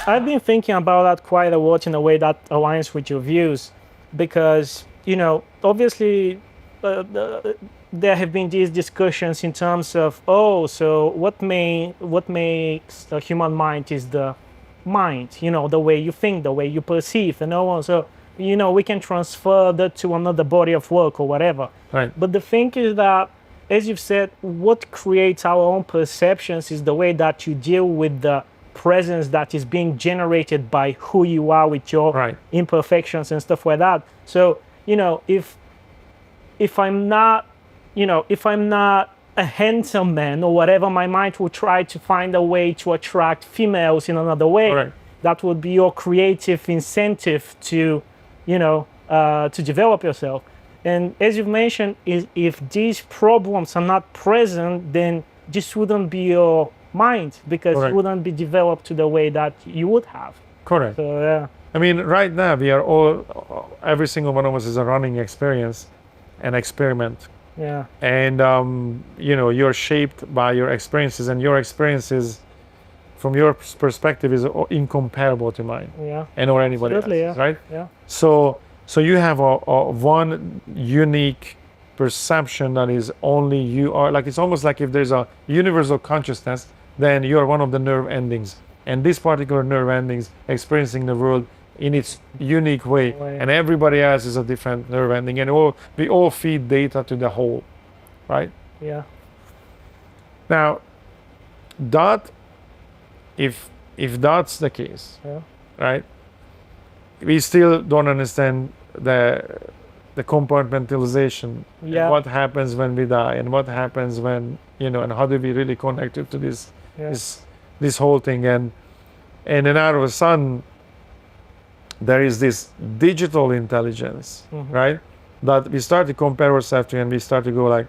I've been thinking about that quite a lot in a way that aligns with your views, because obviously, there have been these discussions in terms of, so what makes the human mind is the mind, the way you think, the way you perceive, and so on. So we can transfer that to another body of work or whatever. Right. But the thing is that, as you've said, what creates our own perceptions is the way that you deal with the presence that is being generated by who you are with your Right. imperfections and stuff like that. So if I'm not a handsome man or whatever, my mind will try to find a way to attract females in another way. Correct. That would be your creative incentive to to develop yourself. And as you've mentioned, if these problems are not present, then this wouldn't be your mind, because Correct. it wouldn't be developed to the way that you would have. Correct. So yeah. I mean, right now we are all, every single one of us is a running experience, an experiment. Yeah. And you're shaped by your experiences, and your experiences from your perspective is incomparable to mine. Yeah. And or anybody Absolutely, else's, yeah. right? Yeah. So you have a one unique perception that is only you are. Like, it's almost like if there's a universal consciousness, then you are one of the nerve endings, and this particular nerve endings experiencing the world in its unique way, and everybody else is a different nerve ending, and we all feed data to the whole, right? Yeah. Now, that if that's the case, Yeah. right? We still don't understand the compartmentalization. Yeah. And what happens when we die, and what happens when and how do we really connect it to this Yeah. this whole thing, and then all of a sudden there is this digital intelligence, Mhm. right? That we start to compare ourselves to, and we start to go like,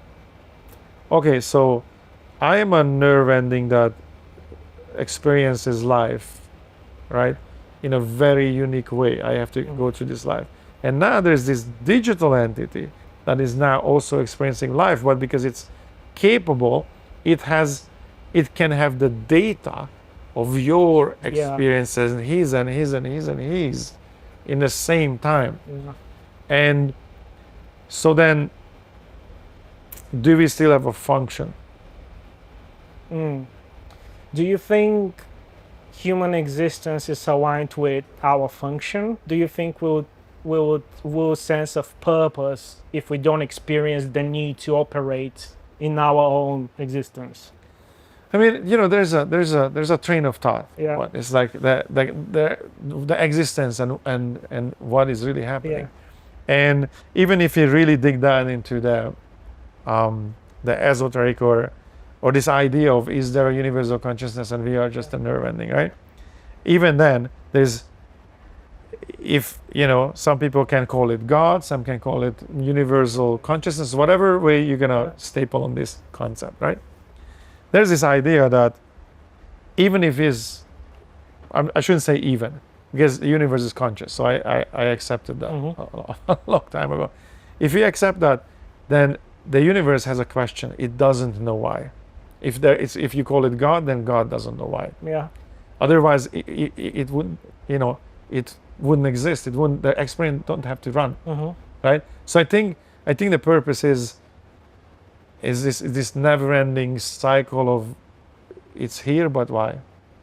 okay, so I am a nerve ending that experiences life, right? In a very unique way. I have to go through this life. And now there's this digital entity that is now also experiencing life, but because it's capable, it can have the data of your experiences, and his and his and his and his in the same time. Yeah. And so then, do we still have a function? Do you think human existence is aligned with our function? Do you think we'll sense of purpose if we don't experience the need to operate in our own existence? I mean, there's a train of thought. Yeah. What it's like the existence and what is really happening. Yeah. And even if you really dig down into the esoteric or this idea of, is there a universal consciousness and we are just a nerve ending, right? Even then, there's, if some people can call it God, some can call it universal consciousness, whatever way you're gonna staple on this concept, right? There's this idea that even if I shouldn't say even, because the universe is conscious, so I accepted that a long time ago. If you accept that, then the universe has a question. It doesn't know why. If you call it God, then God doesn't know why. Yeah. Otherwise, it wouldn't, it wouldn't exist. It wouldn't. The experiment don't have to run, right? So I think the purpose is this never-ending cycle of, it's here, but why?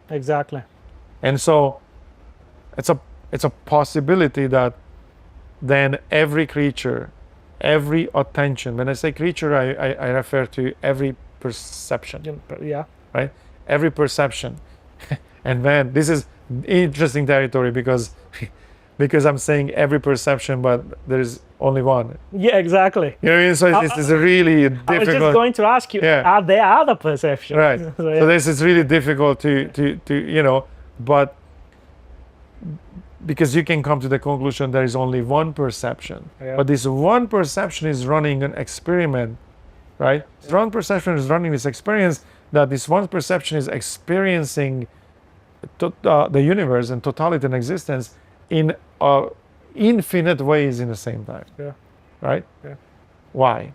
Exactly. And so it's a possibility that then every creature, every attention. When I say creature, I refer to every perception. Yeah. Right? Every perception. And man, this is interesting territory because I'm saying every perception, but there's only one. Yeah, exactly. You know what I mean? So this is a really difficult. I was just going to ask you, are there other perceptions? Right. So this is really difficult to but because you can come to the conclusion there is only one perception. Yeah. But this one perception is running an experiment, right? This one perception is running this experience, that this one perception is experiencing the universe and totality and existence in infinite ways in the same time. Yeah. Right? Yeah. Why?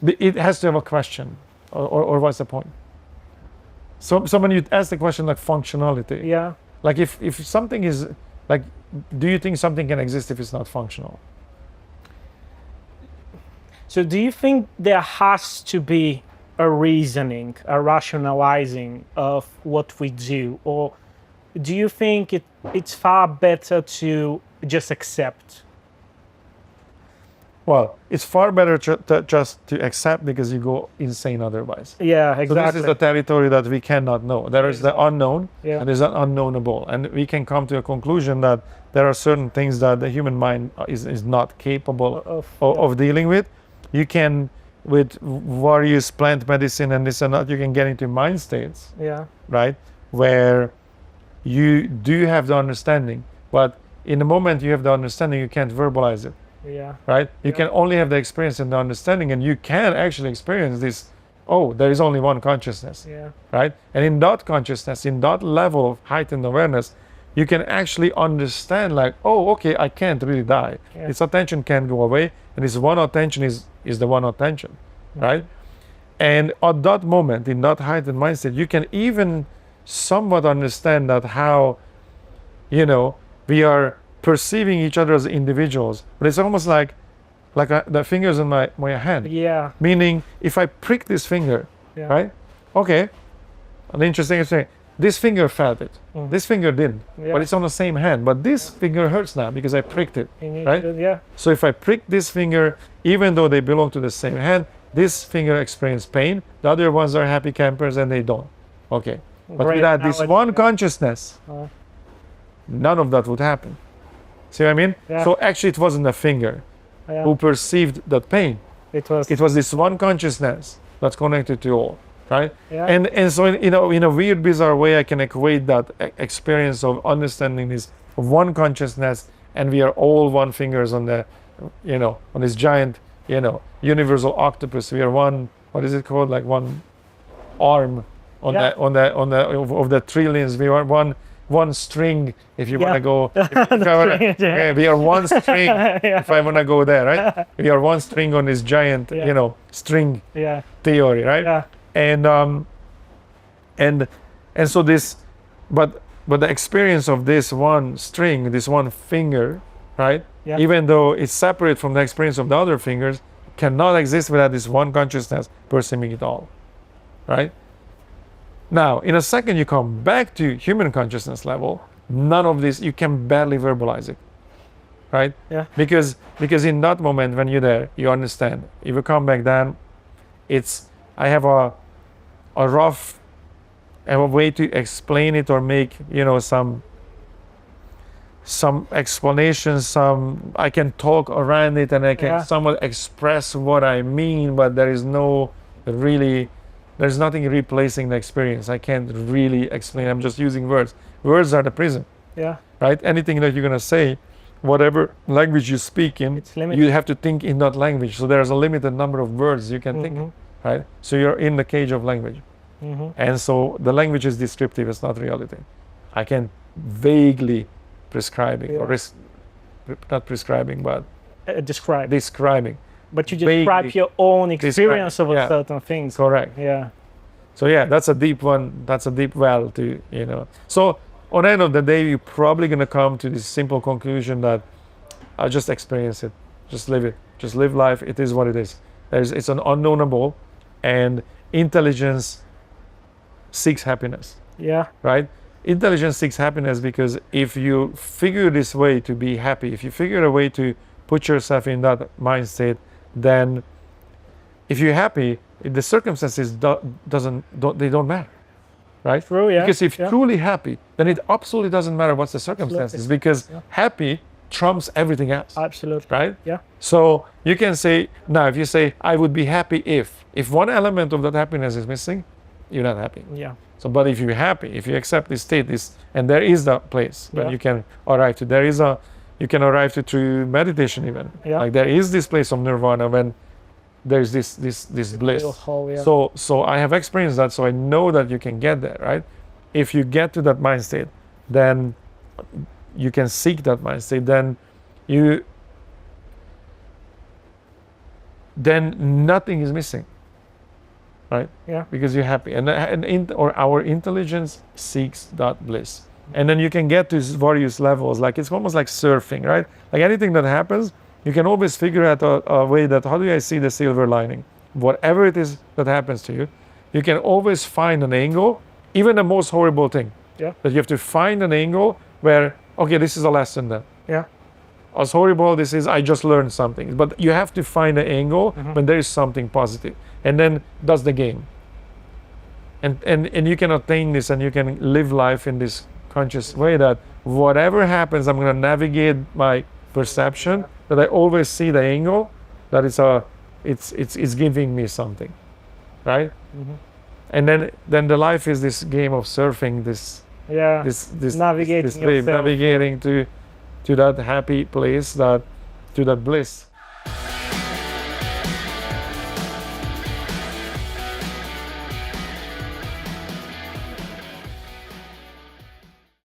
It has to have a question, or what's the point? So when you ask the question like functionality, Yeah. like if something is like, do you think something can exist if it's not functional? So do you think there has to be a reasoning, a rationalizing of what we do, or do you think it's far better to just accept? Well, it's far better just to accept, because you go insane otherwise. Yeah, So exactly. this is the territory that we cannot know. There is the unknown, Yeah. and there's an unknowable, and we can come to a conclusion that there are certain things that the human mind is not capable of dealing with. You can, with various plant medicine and this and that, you can get into mind states, Yeah. right, where you do have the understanding, but in the moment you have the understanding, you can't verbalize it. Yeah. Right? You Yeah. can only have the experience and the understanding, and you can actually experience this. Oh, there is only one consciousness. Yeah. Right? And in that consciousness, in that level of heightened awareness, you can actually understand, like, oh, okay, I can't really die. Yeah. This attention can't go away, and this one attention is the one attention, right? And at that moment, in that heightened mindset, you can even somewhat understand that how, we are perceiving each other as individuals, but it's almost like the fingers in my hand. Yeah. Meaning, if I prick this finger, Yeah. right? Okay. An interesting thing. This finger felt it. This finger didn't. Yeah. But it's on the same hand. But this finger hurts now because I pricked it. Right? Yeah. So if I prick this finger, even though they belong to the same hand, this finger experiences pain. The other ones are happy campers and they don't. Okay. But Great without this analogy. one consciousness, none of that would happen. See what I mean? Yeah. So actually it wasn't a finger Yeah. who perceived that pain. It was. It was this one consciousness that's connected to all, right? Yeah. And so in a weird, bizarre way, I can equate that experience of understanding this one consciousness, and we are all one fingers on the, on this giant, universal octopus. We are one. What is it called? Like one arm on Yeah. of the trillions. We are one string, if you want Yeah. to go. Okay, we are one string. If I want to go there, right? We are one string on this giant, Yeah. string Yeah. theory, right? Yeah. And so this, but the experience of this one string, this one finger, right? Yeah. Even though it's separate from the experience of the other fingers, cannot exist without this one consciousness perceiving it all, right? Now, in a second, you come back to human consciousness level. None of this, you can barely verbalize it, right? Yeah. Because in that moment when you're there, you understand. If you come back then, I have a rough way to explain it, or make some explanations. I can talk around it, and I can somewhat express what I mean, but there's nothing replacing the experience. I can't really explain. I'm just using words. Words are the prison, Yeah. right? Anything that you're gonna say, whatever language you speak in, It's limited. you have to think in that language. So there's a limited number of words you can think, right? So you're in the cage of language. And so the language is descriptive, it's not reality. I can vaguely prescribing, or not prescribing, but Describe. describing. But you just vaguely describe your own experience of yeah. certain things. Correct. Yeah. So yeah, that's a deep one. That's a deep well to, So on the end of the day, you're probably going to come to this simple conclusion that I just experience it. Just live it. Just live life. It is what it is. It's an unknowable, and intelligence seeks happiness, Yeah. right? Intelligence seeks happiness because if you figure this way to be happy, if you figure a way to put yourself in that mind state, then if you're happy, the circumstances don't matter, right? True, yeah. Because if yeah. truly happy, then it absolutely doesn't matter what's the circumstances, because happy trumps everything else, Absolutely. right? Yeah. So you can say, now if you say, I would be happy if one element of that happiness is missing, you're not happy. Yeah. So, but if you're happy, if you accept this state, and there is the place when you can arrive to, you can arrive to through meditation even. Yeah. Like there is this place of nirvana when there's this bliss. Whole, yeah. So I have experienced that, so I know that you can get there, right? If you get to that mind state, then you can seek that mind state, then nothing is missing. right? Yeah. Because you're happy, or our intelligence seeks that bliss, and then you can get to various levels. Like it's almost like surfing, right? Like anything that happens, you can always figure out a way that how do I see the silver lining? Whatever it is that happens to you, you can always find an angle, even the most horrible thing. Yeah. That you have to find an angle where, okay, this is a lesson then. Yeah. As horrible this is, I just learned something. But you have to find an angle when there is something positive. And then that's the game. And you can attain this, and you can live life in this conscious way that whatever happens, I'm going to navigate my perception, that I always see the angle, that it's giving me something, right? And then the life is this game of surfing, this Navigating this wave, yourself. navigating to that happy place, to that bliss.